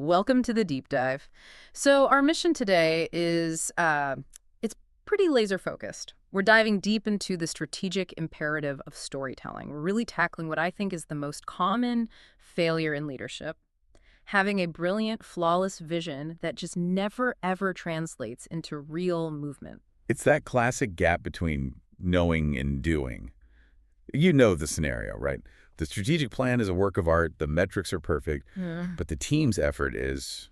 Welcome to the deep dive. So our mission today is it's pretty laser focused. We're diving deep into the strategic imperative of storytelling. We're really tackling what I think is the most common failure in leadership. Having a brilliant, flawless vision that just never ever translates into real movement. It's that classic gap between knowing and doing. You know the scenario, right? The strategic plan is a work of art, the metrics are perfect, but the team's effort is,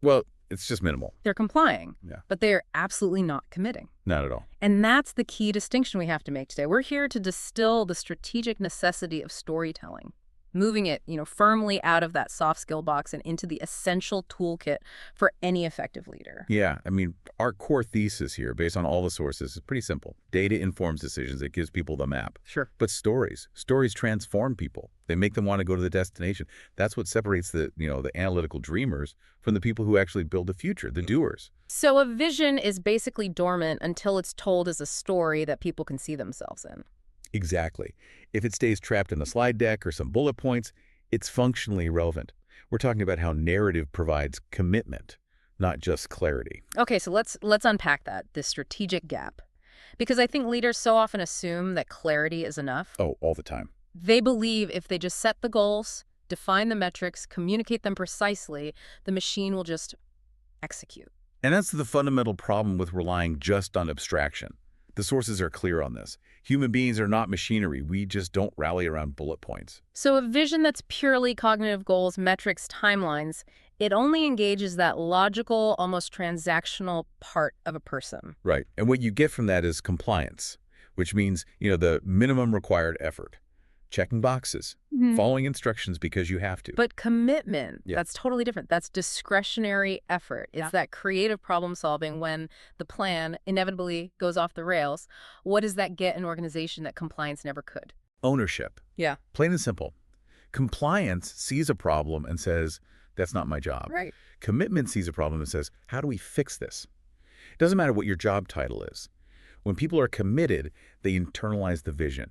well, it's just minimal. They're complying, Yeah. but they're absolutely not committing. Not at all. And that's the key distinction we have to make today. We're here to distill the strategic necessity of storytelling, moving it, firmly out of that soft skill box and into the essential toolkit for any effective leader. Yeah, our core thesis here, based on all the sources, is pretty simple. Data informs decisions. It gives people the map. Sure. But stories transform people. They make them want to go to the destination. That's what separates the analytical dreamers from the people who actually build the future, the doers. So a vision is basically dormant until it's told as a story that people can see themselves in. Exactly. If it stays trapped in a slide deck or some bullet points, it's functionally irrelevant. We're talking about how narrative provides commitment, not just clarity. Okay, so let's unpack that, this strategic gap. Because I think leaders so often assume that clarity is enough. Oh, all the time. They believe if they just set the goals, define the metrics, communicate them precisely, the machine will just execute. And that's the fundamental problem with relying just on abstraction. The sources are clear on this. Human beings are not machinery. We just don't rally around bullet points. So a vision that's purely cognitive goals, metrics, timelines, it only engages that logical, almost transactional part of a person. Right. And what you get from that is compliance, which means, the minimum required effort. Checking boxes, following instructions because you have to. But commitment, Yeah. that's totally different. That's discretionary effort. It's that creative problem solving when the plan inevitably goes off the rails. What does that get an organization that compliance never could? Ownership. Yeah. Plain and simple. Compliance sees a problem and says, that's not my job. Right. Commitment sees a problem and says, how do we fix this? It doesn't matter what your job title is. When people are committed, they internalize the vision.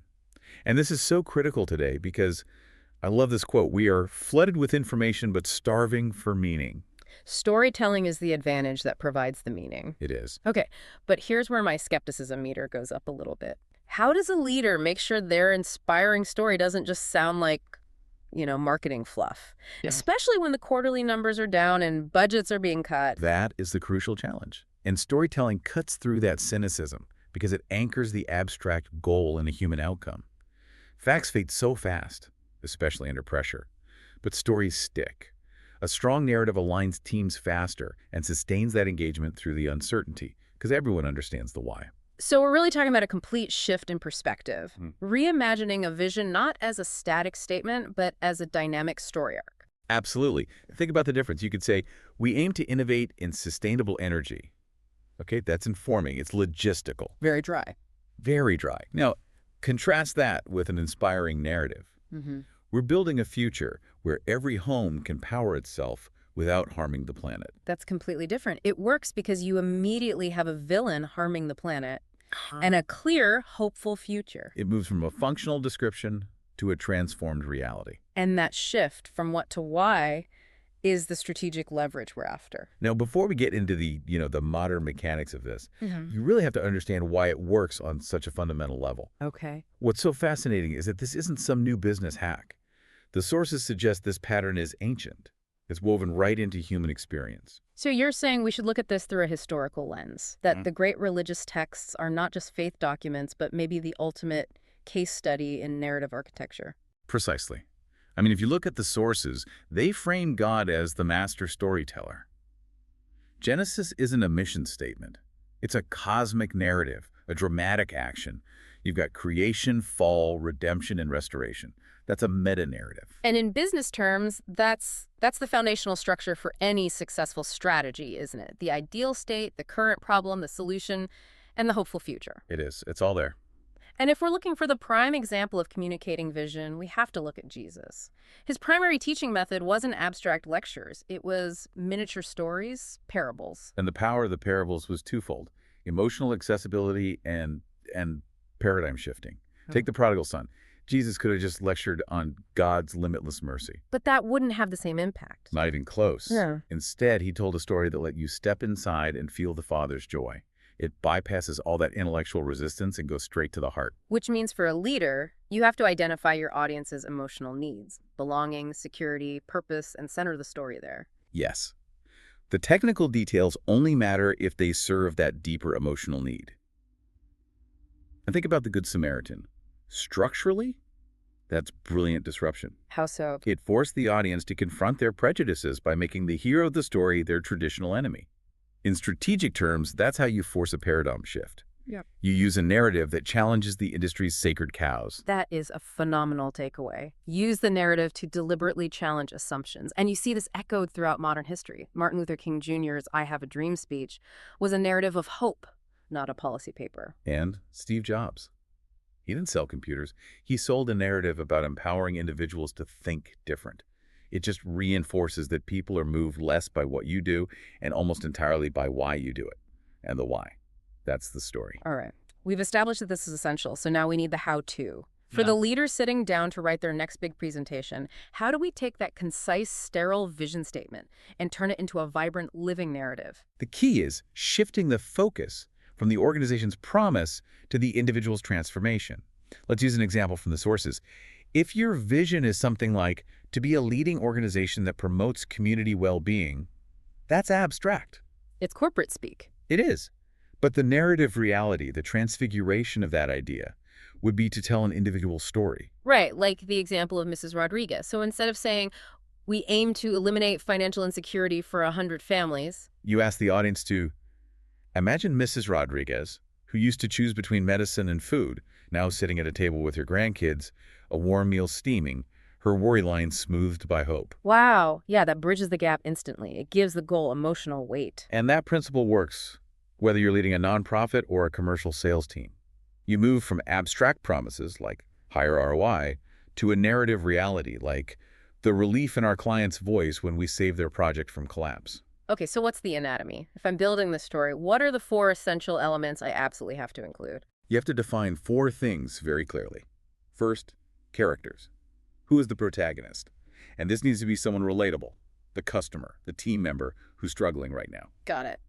And this is so critical today because I love this quote, we are flooded with information but starving for meaning. Storytelling is the advantage that provides the meaning. It is. Okay, but here's where my skepticism meter goes up a little bit. How does a leader make sure their inspiring story doesn't just sound like, marketing fluff? Yeah. Especially when the quarterly numbers are down and budgets are being cut. That is the crucial challenge. And storytelling cuts through that cynicism because it anchors the abstract goal in a human outcome. Facts fade so fast, especially under pressure, but stories stick. A strong narrative aligns teams faster and sustains that engagement through the uncertainty, because everyone understands the why. So we're really talking about a complete shift in perspective, reimagining a vision not as a static statement, but as a dynamic story arc. Absolutely. Think about the difference. You could say, we aim to innovate in sustainable energy. Okay, that's informing. It's logistical. Very dry. Very dry. Now, contrast that with an inspiring narrative. We're building a future where every home can power itself without harming the planet. That's completely different. It works because you immediately have a villain harming the planet and a clear, hopeful future. It moves from a functional description to a transformed reality. And that shift from what to why is the strategic leverage we're after. Now, before we get into the modern mechanics of this, you really have to understand why it works on such a fundamental level. Okay. What's so fascinating is that this isn't some new business hack. The sources suggest this pattern is ancient. It's woven right into human experience. So you're saying we should look at this through a historical lens, that the great religious texts are not just faith documents, but maybe the ultimate case study in narrative architecture. Precisely. If you look at the sources, they frame God as the master storyteller. Genesis isn't a mission statement. It's a cosmic narrative, a dramatic action. You've got creation, fall, redemption, and restoration. That's a meta-narrative. And in business terms, that's the foundational structure for any successful strategy, isn't it? The ideal state, the current problem, the solution, and the hopeful future. It is. It's all there. And if we're looking for the prime example of communicating vision, we have to look at Jesus. His primary teaching method wasn't abstract lectures. It was miniature stories, parables. And the power of the parables was twofold: emotional accessibility and paradigm shifting. Take the prodigal son. Jesus could have just lectured on God's limitless mercy. But that wouldn't have the same impact. Not even close. Yeah. Instead, he told a story that let you step inside and feel the Father's joy. It bypasses all that intellectual resistance and goes straight to the heart. Which means for a leader, you have to identify your audience's emotional needs, belonging, security, purpose, and center the story there. Yes. The technical details only matter if they serve that deeper emotional need. And think about the Good Samaritan. Structurally, that's brilliant disruption. How so? It forced the audience to confront their prejudices by making the hero of the story their traditional enemy. In strategic terms, that's how you force a paradigm shift. Yeah. You use a narrative that challenges the industry's sacred cows. That is a phenomenal takeaway. Use the narrative to deliberately challenge assumptions. And you see this echoed throughout modern history. Martin Luther King Jr.'s I Have a Dream speech was a narrative of hope, not a policy paper. And Steve Jobs. He didn't sell computers. He sold a narrative about empowering individuals to think different. It just reinforces that people are moved less by what you do and almost entirely by why you do it. And the why. That's the story. All right. We've established that this is essential, so now we need the how-to. For the leaders sitting down to write their next big presentation, how do we take that concise, sterile vision statement and turn it into a vibrant, living narrative? The key is shifting the focus from the organization's promise to the individual's transformation. Let's use an example from the sources. If your vision is something like to be a leading organization that promotes community well-being, that's abstract. It's corporate speak. It is. But the narrative reality, the transfiguration of that idea, would be to tell an individual story. Right, like the example of Mrs. Rodriguez. So instead of saying, we aim to eliminate financial insecurity for 100 families, You ask the audience to imagine Mrs. Rodriguez, who used to choose between medicine and food, now sitting at a table with her grandkids, a warm meal steaming, her worry line smoothed by hope. wow, yeah, that bridges the gap instantly. It gives the goal emotional weight. And that principle works whether you're leading a nonprofit or a commercial sales team. You move from abstract promises, like higher ROI, to a narrative reality, like the relief in our client's voice when we save their project from collapse. Okay, so what's the anatomy? If I'm building this story, what are the 4 essential elements I absolutely have to include? You have to define 4 things very clearly. First, characters. Who is the protagonist? And this needs to be someone relatable, the customer, the team member who's struggling right now. Got it.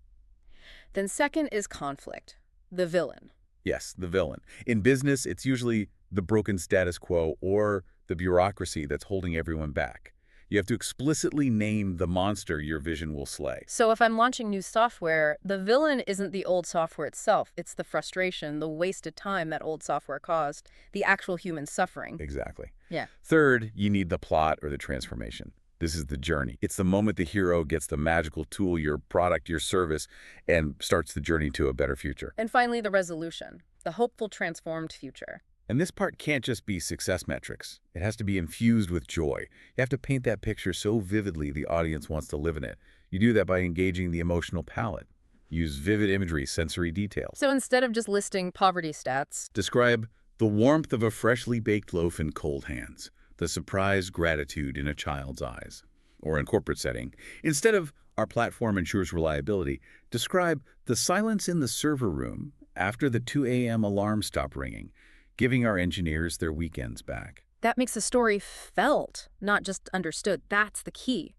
Then second is conflict, the villain. Yes, the villain. In business, it's usually the broken status quo or the bureaucracy that's holding everyone back. You have to explicitly name the monster your vision will slay. So if I'm launching new software, the villain isn't the old software itself. It's the frustration, the wasted time that old software caused, the actual human suffering. Exactly. Yeah. Third, you need the plot or the transformation. This is the journey. It's the moment the hero gets the magical tool, your product, your service, and starts the journey to a better future. And finally, the resolution, the hopeful, transformed future. And this part can't just be success metrics. It has to be infused with joy. You have to paint that picture so vividly the audience wants to live in it. You do that by engaging the emotional palette. Use vivid imagery, sensory details. So instead of just listing poverty stats, Describe the warmth of a freshly baked loaf in cold hands, the surprised gratitude in a child's eyes. Or in corporate setting, instead of our platform ensures reliability, describe the silence in the server room after the 2 a.m. alarm stopped ringing, giving our engineers their weekends back. that makes the story felt, not just understood. That's the key.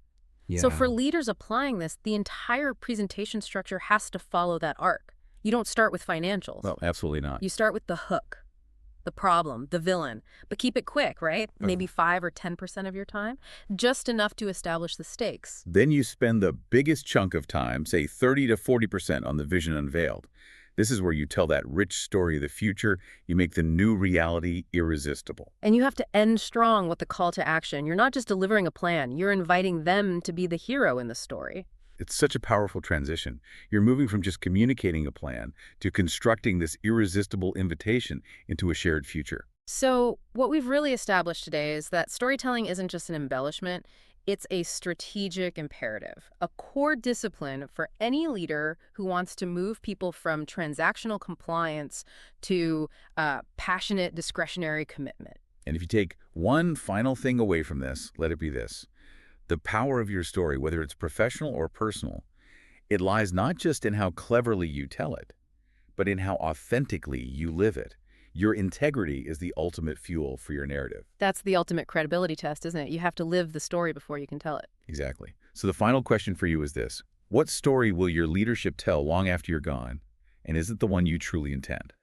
So for leaders applying this, the entire presentation structure has to follow that arc. You don't start with financials. Well, absolutely not. You start with the hook, the problem, the villain, but keep it quick, right? Maybe 5 or 10% of your time, just enough to establish the stakes. Then you spend the biggest chunk of time, say 30 to 40% on the vision unveiled. This is where you tell that rich story of the future. You make the new reality irresistible. And you have to end strong with the call to action. You're not just delivering a plan, you're inviting them to be the hero in the story. It's such a powerful transition. You're moving from just communicating a plan to constructing this irresistible invitation into a shared future. So what we've really established today is that storytelling isn't just an embellishment, it's a strategic imperative, a core discipline for any leader who wants to move people from transactional compliance to passionate discretionary commitment. And if you take one final thing away from this, let it be this. The power of your story, whether it's professional or personal, it lies not just in how cleverly you tell it, but in how authentically you live it. Your integrity is the ultimate fuel for your narrative. That's the ultimate credibility test, isn't it? You have to live the story before you can tell it. Exactly. So the final question for you is this. What story will your leadership tell long after you're gone? And is it the one you truly intend?